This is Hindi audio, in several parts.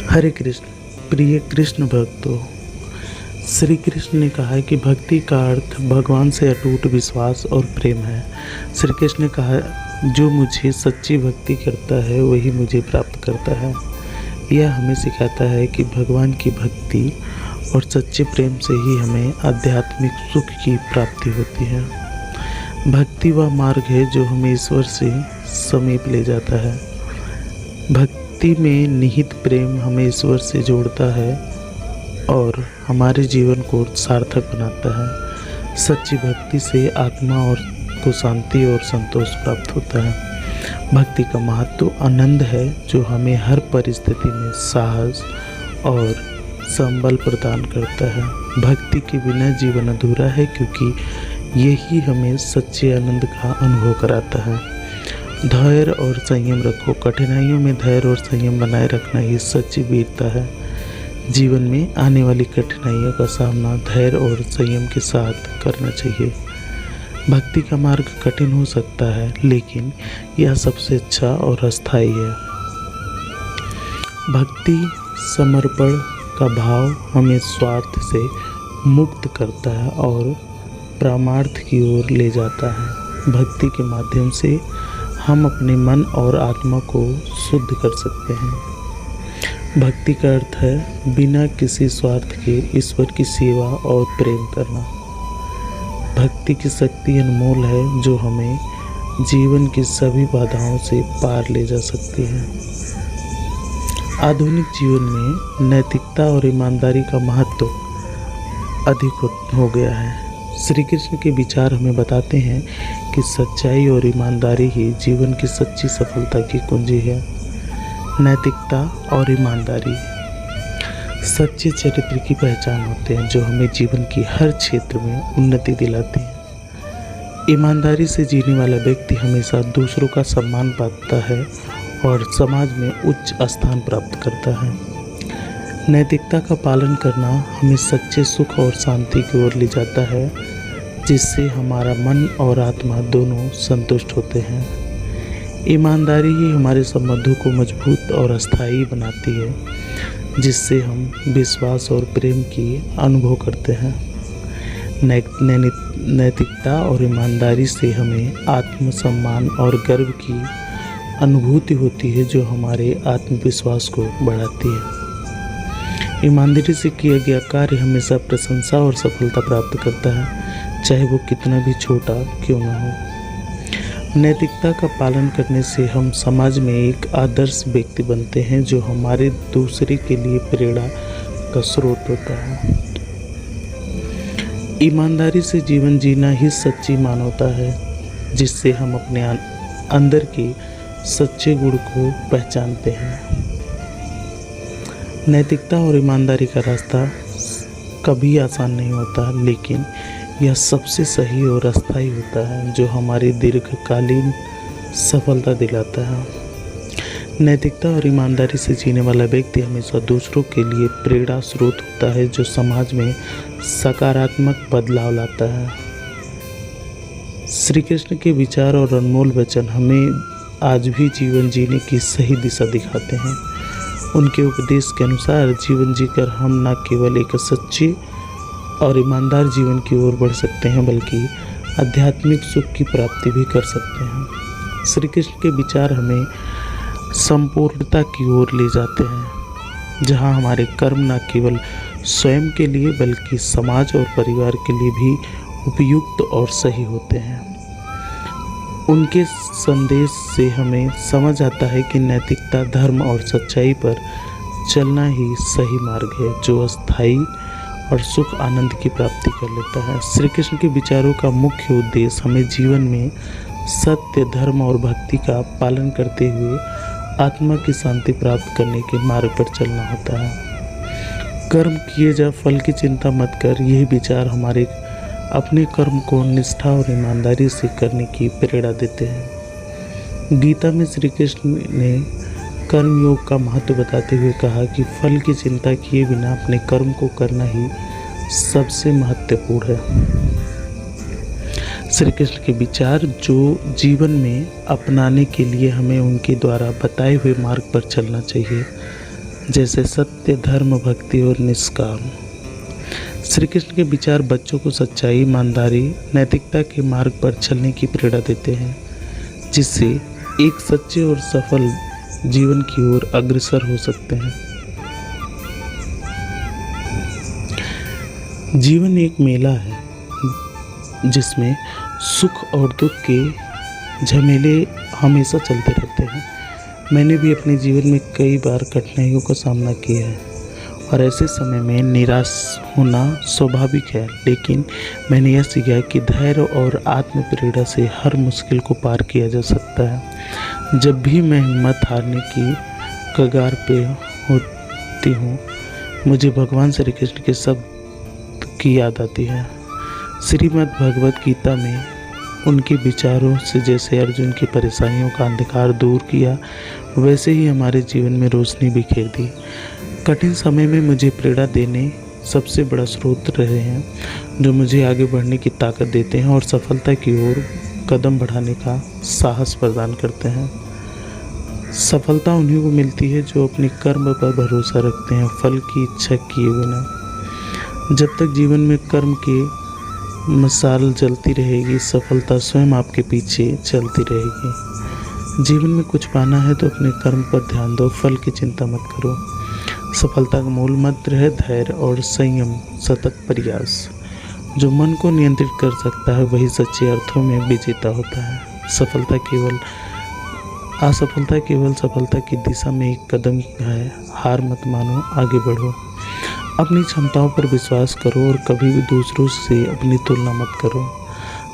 हरे कृष्ण। प्रिय कृष्ण भक्तों, श्री कृष्ण ने कहा है कि भक्ति का अर्थ भगवान से अटूट विश्वास और प्रेम है। श्री कृष्ण ने कहा, जो मुझे सच्ची भक्ति करता है वही मुझे प्राप्त करता है। यह हमें सिखाता है कि भगवान की भक्ति और सच्चे प्रेम से ही हमें आध्यात्मिक सुख की प्राप्ति होती है। भक्ति वह मार्ग है जो हमें ईश्वर से समीप ले जाता है। भक्ति में निहित प्रेम हमें ईश्वर से जोड़ता है और हमारे जीवन को सार्थक बनाता है। सच्ची भक्ति से आत्मा को शांति और संतोष प्राप्त होता है। भक्ति का महत्व आनंद है जो हमें हर परिस्थिति में साहस और संबल प्रदान करता है। भक्ति के बिना जीवन अधूरा है, क्योंकि यही हमें सच्चे आनंद का अनुभव कराता है। धैर्य और संयम रखो। कठिनाइयों में धैर्य और संयम बनाए रखना ही सच्ची वीरता है। जीवन में आने वाली कठिनाइयों का सामना धैर्य और संयम के साथ करना चाहिए। भक्ति का मार्ग कठिन हो सकता है, लेकिन यह सबसे अच्छा और अस्थायी है। भक्ति समर्पण का भाव हमें स्वार्थ से मुक्त करता है और परमार्थ की ओर ले जाता है। भक्ति के माध्यम से हम अपने मन और आत्मा को शुद्ध कर सकते हैं। भक्ति का अर्थ है बिना किसी स्वार्थ के ईश्वर की सेवा और प्रेम करना। भक्ति की शक्ति अनमोल है जो हमें जीवन की सभी बाधाओं से पार ले जा सकती है। आधुनिक जीवन में नैतिकता और ईमानदारी का महत्व अधिक हो गया है। श्री कृष्ण के विचार हमें बताते हैं कि सच्चाई और ईमानदारी ही जीवन की सच्ची सफलता की कुंजी है। नैतिकता और ईमानदारी सच्चे चरित्र की पहचान होते हैं जो हमें जीवन की हर क्षेत्र में उन्नति दिलाती है। ईमानदारी से जीने वाला व्यक्ति हमेशा दूसरों का सम्मान पाता है और समाज में उच्च स्थान प्राप्त करता है। नैतिकता का पालन करना हमें सच्चे सुख और शांति की ओर ले जाता है, जिससे हमारा मन और आत्मा दोनों संतुष्ट होते हैं। ईमानदारी ही हमारे संबंधों को मजबूत और स्थायी बनाती है, जिससे हम विश्वास और प्रेम की अनुभव करते हैं। नैतिकता और ईमानदारी से हमें आत्मसम्मान और गर्व की अनुभूति होती है, जो हमारे आत्मविश्वास को बढ़ाती है। ईमानदारी से किया गया कार्य हमेशा प्रशंसा और सफलता प्राप्त करता है, चाहे वो कितना भी छोटा क्यों ना हो। नैतिकता का पालन करने से हम समाज में एक आदर्श व्यक्ति बनते हैं, जो हमारे दूसरे के लिए प्रेरणा का स्रोत होता है। ईमानदारी से जीवन जीना ही सच्ची मानवता है, जिससे हम अपने अंदर के सच्चे गुण को पहचानते हैं। नैतिकता और ईमानदारी का रास्ता कभी आसान नहीं होता, लेकिन यह सबसे सही और अस्थायी होता है, जो हमारी दीर्घकालीन सफलता दिलाता है। नैतिकता और ईमानदारी से जीने वाला व्यक्ति हमेशा दूसरों के लिए प्रेरणा स्रोत होता है, जो समाज में सकारात्मक बदलाव लाता है। श्री कृष्ण के विचार और अनमोल वचन हमें आज भी जीवन जीने की सही दिशा दिखाते हैं। उनके उपदेश के अनुसार जीवन जीकर हम न केवल एक सच्चे और ईमानदार जीवन की ओर बढ़ सकते हैं, बल्कि आध्यात्मिक सुख की प्राप्ति भी कर सकते हैं। श्री कृष्ण के विचार हमें संपूर्णता की ओर ले जाते हैं, जहां हमारे कर्म न केवल स्वयं के लिए बल्कि समाज और परिवार के लिए भी उपयुक्त और सही होते हैं। उनके संदेश से हमें समझ आता है कि नैतिकता, धर्म और सच्चाई पर चलना ही सही मार्ग है, जो स्थायी और सुख आनंद की प्राप्ति कर लेता है। श्री कृष्ण के विचारों का मुख्य उद्देश्य हमें जीवन में सत्य, धर्म और भक्ति का पालन करते हुए आत्मा की शांति प्राप्त करने के मार्ग पर चलना होता है। कर्म किए जा, फल की चिंता मत कर, यही विचार हमारे अपने कर्म को निष्ठा और ईमानदारी से करने की प्रेरणा देते हैं। गीता में श्री कृष्ण ने कर्म योग का महत्व बताते हुए कहा कि फल की चिंता किए बिना अपने कर्म को करना ही सबसे महत्वपूर्ण है। श्री कृष्ण के विचार जो जीवन में अपनाने के लिए हमें उनके द्वारा बताए हुए मार्ग पर चलना चाहिए। जैसे सत्य, धर्म, भक्ति और निष्काम। श्री कृष्ण के विचार बच्चों को सच्चाई, ईमानदारी, नैतिकता के मार्ग पर चलने की प्रेरणा देते हैं, जिससे एक सच्चे और सफल जीवन की ओर अग्रसर हो सकते हैं। जीवन एक मेला है जिसमें सुख और दुख के झमेले हमेशा चलते रहते हैं। मैंने भी अपने जीवन में कई बार कठिनाइयों का सामना किया है और ऐसे समय में निराश होना स्वाभाविक है, लेकिन मैंने यह सीखा कि धैर्य और आत्म प्रेरणा से हर मुश्किल को पार किया जा सकता है। जब भी मैं हिम्मत हारने की कगार पे होती हूँ, मुझे भगवान श्री कृष्ण के शब्द की याद आती है। श्रीमद् भगवत गीता में उनके विचारों से जैसे अर्जुन की परेशानियों का अंधकार दूर किया, वैसे ही हमारे जीवन में रोशनी बिखेर दी। कठिन समय में मुझे प्रेरणा देने सबसे बड़ा स्रोत रहे हैं, जो मुझे आगे बढ़ने की ताकत देते हैं और सफलता की ओर कदम बढ़ाने का साहस प्रदान करते हैं। सफलता उन्हीं को मिलती है जो अपने कर्म पर भरोसा रखते हैं, फल की इच्छा किए बिना। जब तक जीवन में कर्म की मशाल जलती रहेगी, सफलता स्वयं आपके पीछे चलती रहेगी। जीवन में कुछ पाना है तो अपने कर्म पर ध्यान दो, फल की चिंता मत करो। सफलता का मूल मंत्र है धैर्य और संयम, सतत प्रयास। जो मन को नियंत्रित कर सकता है वही सच्चे अर्थों में विजेता होता है। असफलता केवल सफलता की दिशा में एक कदम है। हार मत मानो, आगे बढ़ो। अपनी क्षमताओं पर विश्वास करो और कभी भी दूसरों से अपनी तुलना मत करो।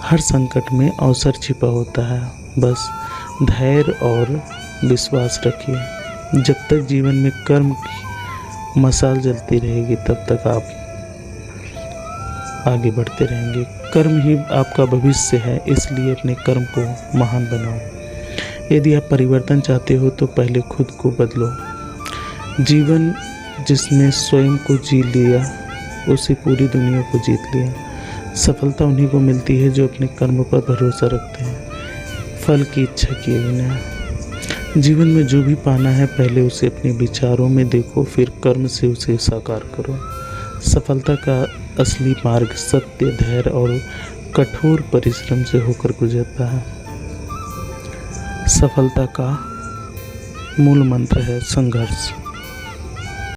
हर संकट में अवसर छिपा होता है, बस धैर्य और विश्वास रखिए। जब तक जीवन में कर्म की मशाल जलती रहेगी, तब तक आप आगे बढ़ते रहेंगे। कर्म ही आपका भविष्य है, इसलिए अपने कर्म को महान बनाओ। यदि आप परिवर्तन चाहते हो तो पहले खुद को बदलो। जीवन जिसने स्वयं को जी लिया, उसे पूरी दुनिया को जीत लिया। सफलता उन्हीं को मिलती है जो अपने कर्म पर भरोसा रखते हैं, फल की इच्छा किए बिना। जीवन में जो भी पाना है, पहले उसे अपने विचारों में देखो, फिर कर्म से उसे साकार करो। सफलता का असली मार्ग सत्य, धैर्य और कठोर परिश्रम से होकर गुजरता है। सफलता का मूल मंत्र है संघर्ष।